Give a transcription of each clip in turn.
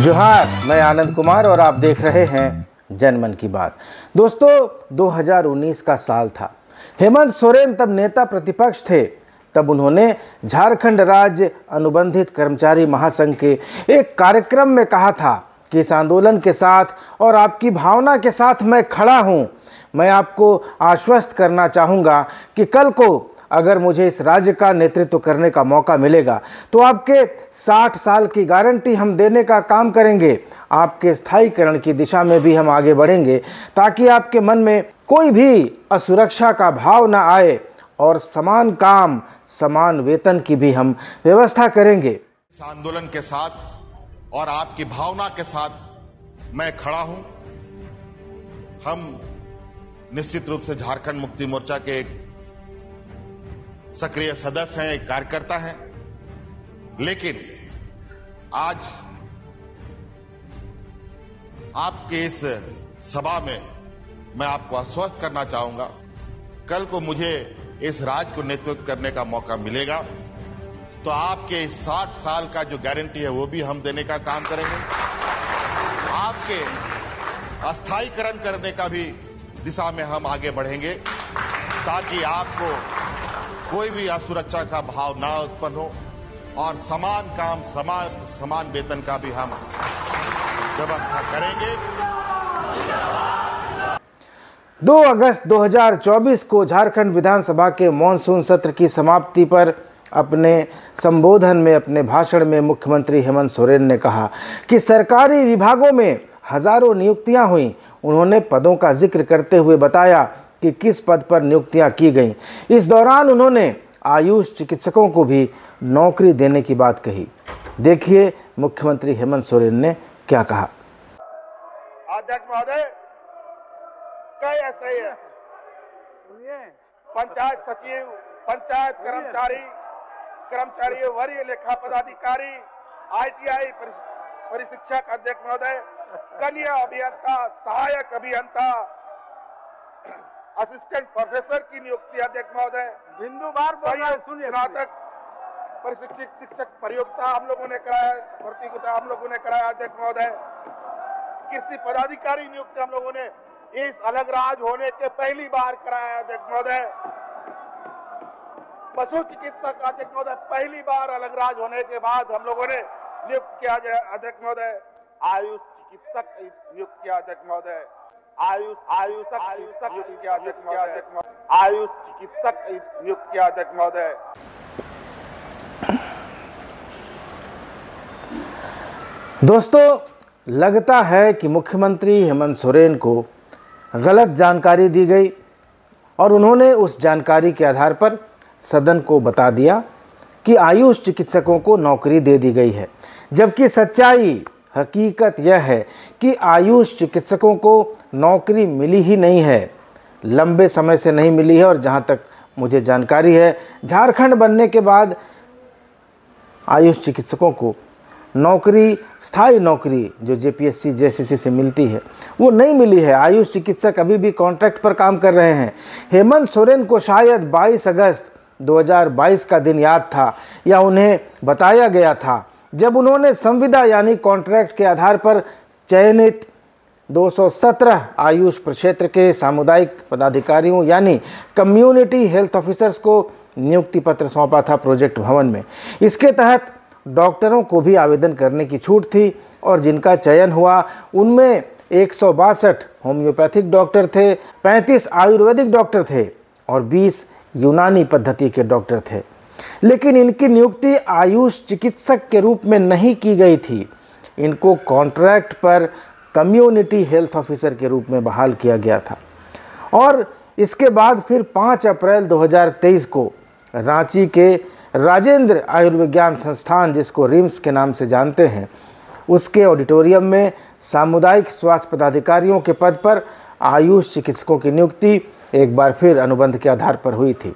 जोहार, मैं आनंद कुमार और आप देख रहे हैं जनमन की बात। दोस्तों, 2019 का साल था। हेमंत सोरेन तब नेता प्रतिपक्ष थे। तब उन्होंने झारखंड राज्य अनुबंधित कर्मचारी महासंघ के एक कार्यक्रम में कहा था कि इस आंदोलन के साथ और आपकी भावना के साथ मैं खड़ा हूं। मैं आपको आश्वस्त करना चाहूँगा कि कल को अगर मुझे इस राज्य का नेतृत्व करने का मौका मिलेगा तो आपके 60 साल की गारंटी हम देने का काम करेंगे। आपके स्थायीकरण की दिशा में भी हम आगे बढ़ेंगे ताकि आपके मन में कोई भी असुरक्षा का भाव न आए और समान काम समान वेतन की भी हम व्यवस्था करेंगे। इस आंदोलन के साथ और आपकी भावना के साथ मैं खड़ा हूं। हम निश्चित रूप से झारखंड मुक्ति मोर्चा के एक सक्रिय सदस्य हैं, एक कार्यकर्ता हैं, लेकिन आज आपके इस सभा में मैं आपको आश्वस्त करना चाहूंगा, कल को मुझे इस राज्य को नेतृत्व करने का मौका मिलेगा तो आपके 60 साल का जो गारंटी है वो भी हम देने का काम करेंगे। आपके अस्थायीकरण करने का भी दिशा में हम आगे बढ़ेंगे ताकि आपको कोई भी असुरक्षा का भाव ना उत्पन्न हो और समान काम समान वेतन का भी हम व्यवस्था करेंगे। 2 अगस्त 2024 को झारखंड विधानसभा के मॉनसून सत्र की समाप्ति पर अपने संबोधन में, अपने भाषण में मुख्यमंत्री हेमंत सोरेन ने कहा कि सरकारी विभागों में हजारों नियुक्तियां हुई। उन्होंने पदों का जिक्र करते हुए बताया कि किस पद पर नियुक्तियां की गईं। इस दौरान उन्होंने आयुष चिकित्सकों को भी नौकरी देने की बात कही। देखिए मुख्यमंत्री हेमंत सोरेन ने क्या कहा। अध्यक्ष महोदय, कई ऐसे है, पंचायत सचिव, पंचायत कर्मचारी वरीय लेखा पदाधिकारी, ITI परिशिक्षक अध्यक्ष महोदय, कन्या अभियंता, सहायक अभियंता, असिस्टेंट प्रोफेसर की नियुक्ति अध्यक्ष महोदय, स्नातक प्रशिक्षित शिक्षक प्रयोक्ता हम लोगों ने कराया, भर्ती हम लोगों ने कराया अध्यक्ष महोदय। कृषि पदाधिकारी नियुक्ति हम लोगों ने इस अलग राज्य होने के पहली बार कराया अध्यक्ष महोदय। पशु चिकित्सक अध्यक्ष महोदय पहली बार अलग राज्य होने के बाद हम लोगों ने नियुक्त किया अध्यक्ष महोदय। आयुष चिकित्सक नियुक्त किया अध्यक्ष महोदय। आयुष चिकित्सक नियुक्त किया अध्यक्ष महोदय। दोस्तों, लगता है कि मुख्यमंत्री हेमंत सोरेन को गलत जानकारी दी गई और उन्होंने उस जानकारी के आधार पर सदन को बता दिया कि आयुष चिकित्सकों को नौकरी दे दी गई है, जबकि सच्चाई हकीकत यह है कि आयुष चिकित्सकों को नौकरी मिली ही नहीं है, लंबे समय से नहीं मिली है। और जहां तक मुझे जानकारी है, झारखंड बनने के बाद आयुष चिकित्सकों को नौकरी, स्थायी नौकरी जो JPSC JCC से मिलती है वो नहीं मिली है। आयुष चिकित्सक अभी भी कॉन्ट्रैक्ट पर काम कर रहे हैं। हेमंत सोरेन को शायद 22 अगस्त 2022 का दिन याद था या उन्हें बताया गया था जब उन्होंने संविदा यानी कॉन्ट्रैक्ट के आधार पर चयनित 217 आयुष प्रक्षेत्र के सामुदायिक पदाधिकारियों यानी कम्युनिटी हेल्थ ऑफिसर्स को नियुक्ति पत्र सौंपा था प्रोजेक्ट भवन में। इसके तहत डॉक्टरों को भी आवेदन करने की छूट थी और जिनका चयन हुआ उनमें 162 होम्योपैथिक डॉक्टर थे, 35 आयुर्वेदिक डॉक्टर थे और 20 यूनानी पद्धति के डॉक्टर थे। लेकिन इनकी नियुक्ति आयुष चिकित्सक के रूप में नहीं की गई थी। इनको कॉन्ट्रैक्ट पर कम्युनिटी हेल्थ ऑफिसर के रूप में बहाल किया गया था। और इसके बाद फिर 5 अप्रैल 2023 को रांची के राजेंद्र आयुर्विज्ञान संस्थान, जिसको रिम्स के नाम से जानते हैं, उसके ऑडिटोरियम में सामुदायिक स्वास्थ्य पदाधिकारियों के पद पर आयुष चिकित्सकों की नियुक्ति एक बार फिर अनुबंध के आधार पर हुई थी।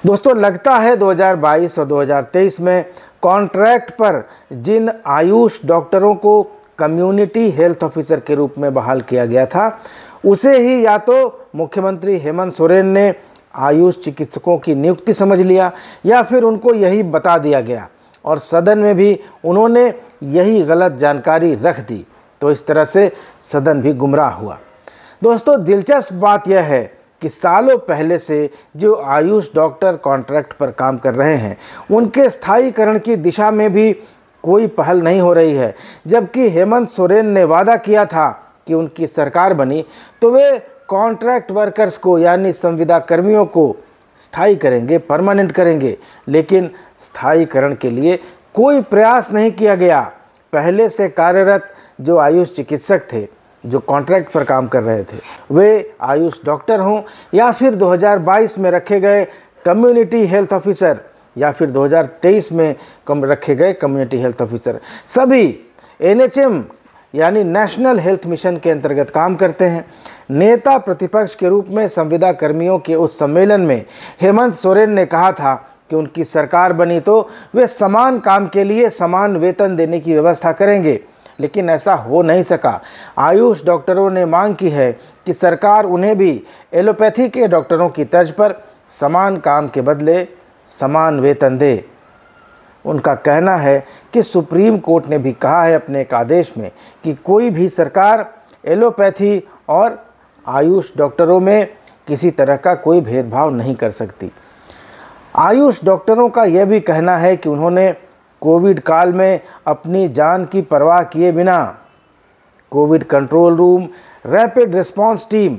दोस्तों, लगता है 2022 और 2023 में कॉन्ट्रैक्ट पर जिन आयुष डॉक्टरों को कम्युनिटी हेल्थ ऑफिसर के रूप में बहाल किया गया था, उसे ही या तो मुख्यमंत्री हेमंत सोरेन ने आयुष चिकित्सकों की नियुक्ति समझ लिया या फिर उनको यही बता दिया गया और सदन में भी उन्होंने यही गलत जानकारी रख दी, तो इस तरह से सदन भी गुमराह हुआ। दोस्तों, दिलचस्प बात यह है कि सालों पहले से जो आयुष डॉक्टर कॉन्ट्रैक्ट पर काम कर रहे हैं, उनके स्थायीकरण की दिशा में भी कोई पहल नहीं हो रही है। जबकि हेमंत सोरेन ने वादा किया था कि उनकी सरकार बनी तो वे कॉन्ट्रैक्ट वर्कर्स को यानी संविदा कर्मियों को स्थायी करेंगे, परमानेंट करेंगे, लेकिन स्थायीकरण के लिए कोई प्रयास नहीं किया गया। पहले से कार्यरत जो आयुष चिकित्सक थे, जो कॉन्ट्रैक्ट पर काम कर रहे थे, वे आयुष डॉक्टर हों या फिर 2022 में रखे गए कम्युनिटी हेल्थ ऑफिसर या फिर 2023 में रखे गए कम्युनिटी हेल्थ ऑफिसर, सभी NHM यानी नेशनल हेल्थ मिशन के अंतर्गत काम करते हैं। नेता प्रतिपक्ष के रूप में संविदा कर्मियों के उस सम्मेलन में हेमंत सोरेन ने कहा था कि उनकी सरकार बनी तो वे समान काम के लिए समान वेतन देने की व्यवस्था करेंगे, लेकिन ऐसा हो नहीं सका। आयुष डॉक्टरों ने मांग की है कि सरकार उन्हें भी एलोपैथी के डॉक्टरों की तर्ज पर समान काम के बदले समान वेतन दे। उनका कहना है कि सुप्रीम कोर्ट ने भी कहा है अपने एक आदेश में कि कोई भी सरकार एलोपैथी और आयुष डॉक्टरों में किसी तरह का कोई भेदभाव नहीं कर सकती। आयुष डॉक्टरों का यह भी कहना है कि उन्होंने कोविड काल में अपनी जान की परवाह किए बिना covid control room, rapid response team,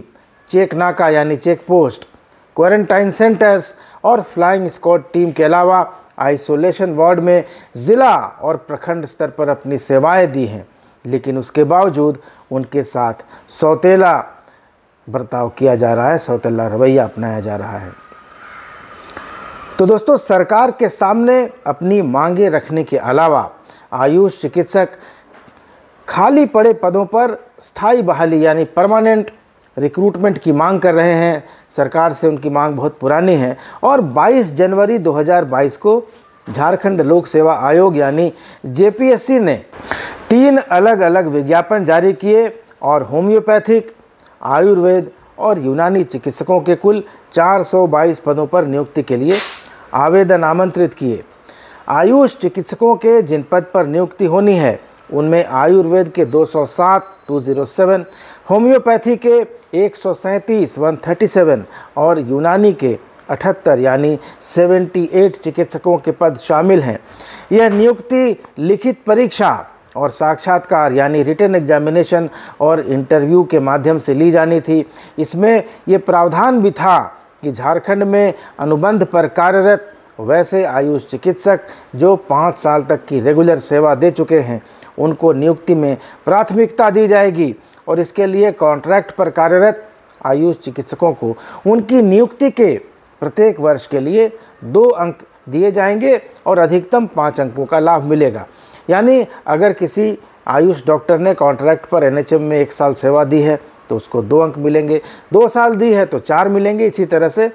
check नाका यानी चेक पोस्ट, क्वारंटाइन सेंटर्स और फ्लाइंग स्क्वाड टीम के अलावा आइसोलेशन वार्ड में ज़िला और प्रखंड स्तर पर अपनी सेवाएं दी हैं, लेकिन उसके बावजूद उनके साथ सौतेला बर्ताव किया जा रहा है, सौतेला रवैया अपनाया जा रहा है। तो दोस्तों, सरकार के सामने अपनी मांगे रखने के अलावा आयुष चिकित्सक खाली पड़े पदों पर स्थायी बहाली यानी परमानेंट रिक्रूटमेंट की मांग कर रहे हैं। सरकार से उनकी मांग बहुत पुरानी है और 22 जनवरी 2022 को झारखंड लोक सेवा आयोग यानी JPSC ने 3 अलग अलग विज्ञापन जारी किए और होम्योपैथिक, आयुर्वेद और यूनानी चिकित्सकों के कुल 422 पदों पर नियुक्ति के लिए आवेदन आमंत्रित किए। आयुष चिकित्सकों के जिन पद पर नियुक्ति होनी है उनमें आयुर्वेद के 207 होम्योपैथी के 137 और यूनानी के 78 यानी 78 चिकित्सकों के पद शामिल हैं। यह नियुक्ति लिखित परीक्षा और साक्षात्कार यानी रिटन एग्जामिनेशन और इंटरव्यू के माध्यम से ली जानी थी। इसमें ये प्रावधान भी था कि झारखंड में अनुबंध पर कार्यरत वैसे आयुष चिकित्सक जो 5 साल तक की रेगुलर सेवा दे चुके हैं उनको नियुक्ति में प्राथमिकता दी जाएगी और इसके लिए कॉन्ट्रैक्ट पर कार्यरत आयुष चिकित्सकों को उनकी नियुक्ति के प्रत्येक वर्ष के लिए 2 अंक दिए जाएंगे और अधिकतम 5 अंकों का लाभ मिलेगा। यानी अगर किसी आयुष डॉक्टर ने कॉन्ट्रैक्ट पर NHM में 1 साल सेवा दी है तो उसको 2 अंक मिलेंगे, 2 साल दी है तो 4 मिलेंगे, इसी तरह से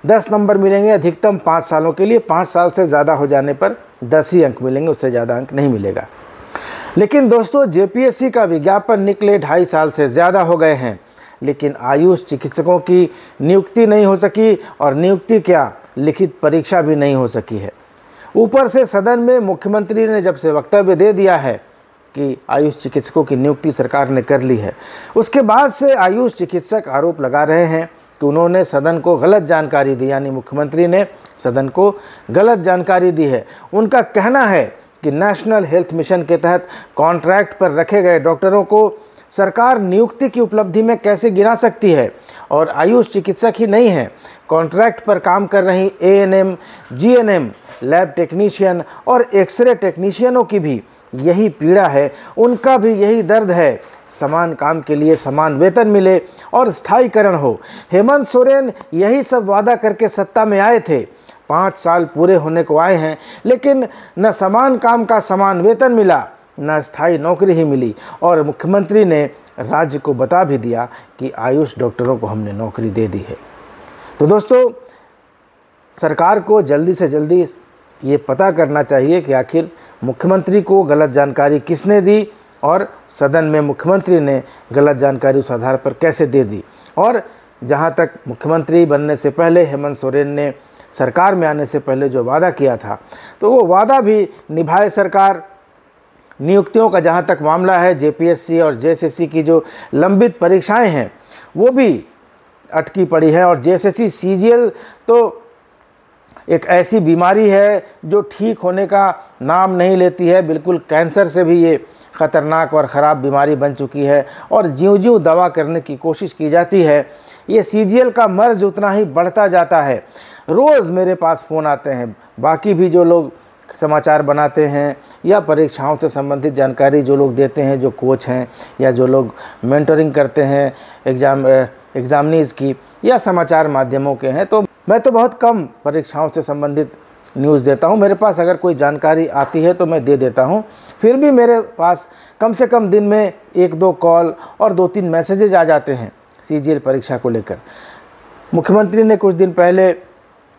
10 नंबर मिलेंगे अधिकतम 5 सालों के लिए। 5 साल से ज़्यादा हो जाने पर 10 ही अंक मिलेंगे, उससे ज़्यादा अंक नहीं मिलेगा। लेकिन दोस्तों, JPSC का विज्ञापन निकले 2.5 साल से ज़्यादा हो गए हैं, लेकिन आयुष चिकित्सकों की नियुक्ति नहीं हो सकी और नियुक्ति क्या, लिखित परीक्षा भी नहीं हो सकी है। ऊपर से सदन में मुख्यमंत्री ने जब से वक्तव्य दे दिया है कि आयुष चिकित्सकों की नियुक्ति सरकार ने कर ली है, उसके बाद से आयुष चिकित्सक आरोप लगा रहे हैं कि उन्होंने सदन को गलत जानकारी दी, यानी मुख्यमंत्री ने सदन को गलत जानकारी दी है। उनका कहना है कि नेशनल हेल्थ मिशन के तहत कॉन्ट्रैक्ट पर रखे गए डॉक्टरों को सरकार नियुक्ति की उपलब्धि में कैसे गिना सकती है, और आयुष चिकित्सक ही नहीं है, कॉन्ट्रैक्ट पर काम कर रही ANM, GNM, लैब टेक्नीशियन और एक्सरे टेक्नीशियनों की भी यही पीड़ा है, उनका भी यही दर्द है। समान काम के लिए समान वेतन मिले और स्थायीकरण हो। हेमंत सोरेन यही सब वादा करके सत्ता में आए थे। 5 साल पूरे होने को आए हैं, लेकिन न समान काम का समान वेतन मिला, न स्थायी नौकरी ही मिली, और मुख्यमंत्री ने राज्य को बता भी दिया कि आयुष डॉक्टरों को हमने नौकरी दे दी है। तो दोस्तों, सरकार को जल्दी से जल्दी ये पता करना चाहिए कि आखिर मुख्यमंत्री को गलत जानकारी किसने दी और सदन में मुख्यमंत्री ने गलत जानकारी उस आधार पर कैसे दे दी। और जहाँ तक मुख्यमंत्री बनने से पहले हेमंत सोरेन ने सरकार में आने से पहले जो वादा किया था, तो वो वादा भी निभाए सरकार। नियुक्तियों का जहाँ तक मामला है, जेपीएससी और जेएसएससी की जो लंबित परीक्षाएं हैं वो भी अटकी पड़ी है। और जेएसएससी सीजीएल तो एक ऐसी बीमारी है जो ठीक होने का नाम नहीं लेती है, बिल्कुल कैंसर से भी ये ख़तरनाक और ख़राब बीमारी बन चुकी है। और ज्यों-ज्यों दवा करने की कोशिश की जाती है, ये सीजीएल का मर्ज उतना ही बढ़ता जाता है। रोज़ मेरे पास फ़ोन आते हैं, बाकी भी जो लोग समाचार बनाते हैं या परीक्षाओं से संबंधित जानकारी जो लोग देते हैं, जो कोच हैं या जो लोग मेंटरिंग करते हैं एग्ज़ामिनीज़ की या समाचार माध्यमों के हैं, तो मैं तो बहुत कम परीक्षाओं से संबंधित न्यूज़ देता हूं। मेरे पास अगर कोई जानकारी आती है तो मैं दे देता हूं। फिर भी मेरे पास कम से कम दिन में 1-2 कॉल और 2-3 मैसेजेज आ जाते हैं सीजीएल परीक्षा को लेकर। मुख्यमंत्री ने कुछ दिन पहले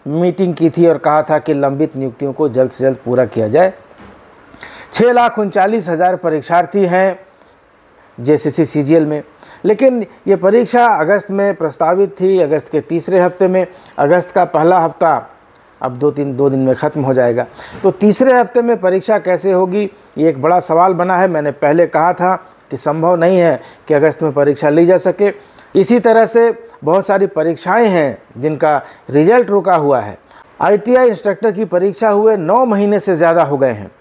मीटिंग की थी और कहा था कि लंबित नियुक्तियों को जल्द से जल्द पूरा किया जाए। 6,39,000 परीक्षार्थी हैं जेएसएससी सीजीएल में, लेकिन ये परीक्षा अगस्त में प्रस्तावित थी, अगस्त के तीसरे हफ्ते में। अगस्त का पहला हफ्ता अब 2 दिन में ख़त्म हो जाएगा, तो तीसरे हफ्ते में परीक्षा कैसे होगी, ये एक बड़ा सवाल बना है। मैंने पहले कहा था कि संभव नहीं है कि अगस्त में परीक्षा ली जा सके। इसी तरह से बहुत सारी परीक्षाएं हैं जिनका रिजल्ट रुका हुआ है। आईटीआई इंस्ट्रक्टर की परीक्षा हुए 9 महीने से ज़्यादा हो गए हैं,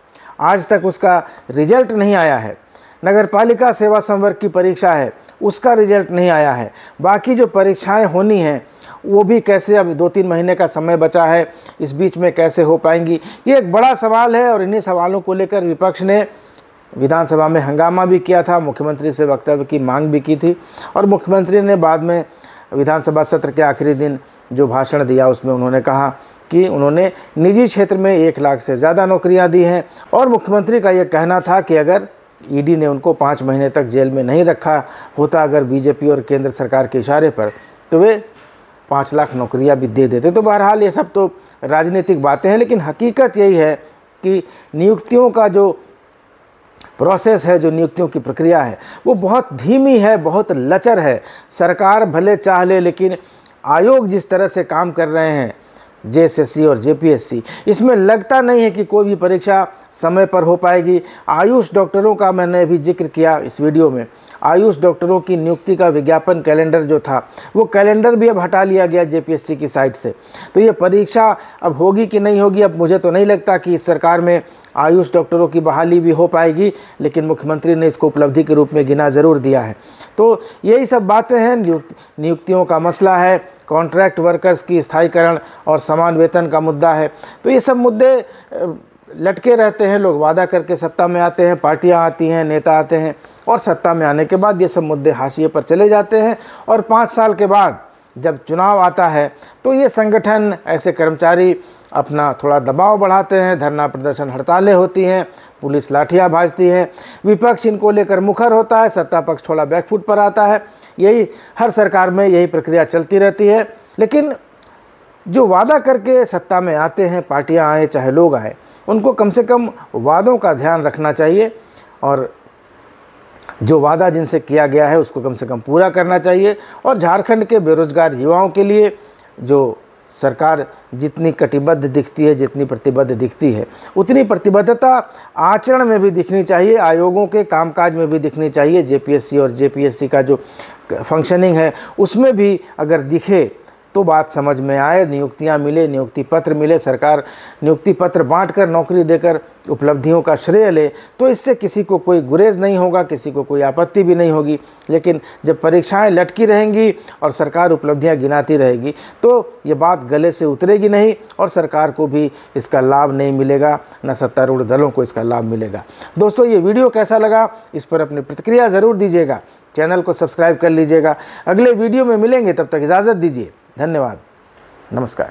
आज तक उसका रिजल्ट नहीं आया है। नगरपालिका सेवा संवर्ग की परीक्षा है, उसका रिजल्ट नहीं आया है। बाकी जो परीक्षाएं होनी हैं वो भी कैसे, अब 2-3 महीने का समय बचा है, इस बीच में कैसे हो पाएंगी, ये एक बड़ा सवाल है। और इन्हीं सवालों को लेकर विपक्ष ने विधानसभा में हंगामा भी किया था, मुख्यमंत्री से वक्तव्य की मांग भी की थी। और मुख्यमंत्री ने बाद में विधानसभा सत्र के आखिरी दिन जो भाषण दिया उसमें उन्होंने कहा कि उन्होंने निजी क्षेत्र में 1 लाख से ज़्यादा नौकरियां दी हैं। और मुख्यमंत्री का ये कहना था कि अगर ईडी ने उनको 5 महीने तक जेल में नहीं रखा होता, अगर बीजेपी और केंद्र सरकार के इशारे पर, तो वे 5 लाख नौकरियां भी दे देते। तो बहरहाल ये सब तो राजनीतिक बातें हैं, लेकिन हकीकत यही है कि नियुक्तियों का जो प्रोसेस है, जो नियुक्तियों की प्रक्रिया है, वो बहुत धीमी है, बहुत लचर है। सरकार भले चाह ले, लेकिन आयोग जिस तरह से काम कर रहे हैं जेएसएससी और जेपीएससी, इसमें लगता नहीं है कि कोई भी परीक्षा समय पर हो पाएगी। आयुष डॉक्टरों का मैंने अभी जिक्र किया इस वीडियो में। आयुष डॉक्टरों की नियुक्ति का विज्ञापन कैलेंडर जो था, वो कैलेंडर भी अब हटा लिया गया जेपीएससी की साइट से। तो ये परीक्षा अब होगी कि नहीं होगी, अब मुझे तो नहीं लगता कि इस सरकार में आयुष डॉक्टरों की बहाली भी हो पाएगी, लेकिन मुख्यमंत्री ने इसको उपलब्धि के रूप में गिना ज़रूर दिया है। तो यही सब बातें हैं। नियुक्तियों का मसला है, कॉन्ट्रैक्ट वर्कर्स की स्थायीकरण और समान वेतन का मुद्दा है। तो ये सब मुद्दे लटके रहते हैं। लोग वादा करके सत्ता में आते हैं, पार्टियां आती हैं, नेता आते हैं, और सत्ता में आने के बाद ये सब मुद्दे हाशिए पर चले जाते हैं। और 5 साल के बाद जब चुनाव आता है तो ये संगठन, ऐसे कर्मचारी अपना थोड़ा दबाव बढ़ाते हैं, धरना प्रदर्शन हड़तालें होती हैं, पुलिस लाठियाँ भाजती है, विपक्ष इनको लेकर मुखर होता है, सत्ता पक्ष थोड़ा बैकफुट पर आता है। यही हर सरकार में यही प्रक्रिया चलती रहती है। लेकिन जो वादा करके सत्ता में आते हैं, पार्टियां आए चाहे लोग आए, उनको कम से कम वादों का ध्यान रखना चाहिए और जो वादा जिनसे किया गया है उसको कम से कम पूरा करना चाहिए। और झारखंड के बेरोजगार युवाओं के लिए जो सरकार जितनी कटिबद्ध दिखती है, जितनी प्रतिबद्ध दिखती है, उतनी प्रतिबद्धता आचरण में भी दिखनी चाहिए, आयोगों के कामकाज में भी दिखनी चाहिए। जेपीएससी और जेपीएससी का जो फंक्शनिंग है उसमें भी अगर दिखे तो बात समझ में आए, नियुक्तियां मिले, नियुक्ति पत्र मिले, सरकार नियुक्ति पत्र बांटकर नौकरी देकर उपलब्धियों का श्रेय ले, तो इससे किसी को कोई गुरेज नहीं होगा, किसी को कोई आपत्ति भी नहीं होगी। लेकिन जब परीक्षाएं लटकी रहेंगी और सरकार उपलब्धियां गिनाती रहेगी तो ये बात गले से उतरेगी नहीं और सरकार को भी इसका लाभ नहीं मिलेगा, न सत्तारूढ़ दलों को इसका लाभ मिलेगा। दोस्तों, ये वीडियो कैसा लगा इस पर अपनी प्रतिक्रिया ज़रूर दीजिएगा, चैनल को सब्सक्राइब कर लीजिएगा। अगले वीडियो में मिलेंगे, तब तक इजाज़त दीजिए। धन्यवाद, नमस्कार।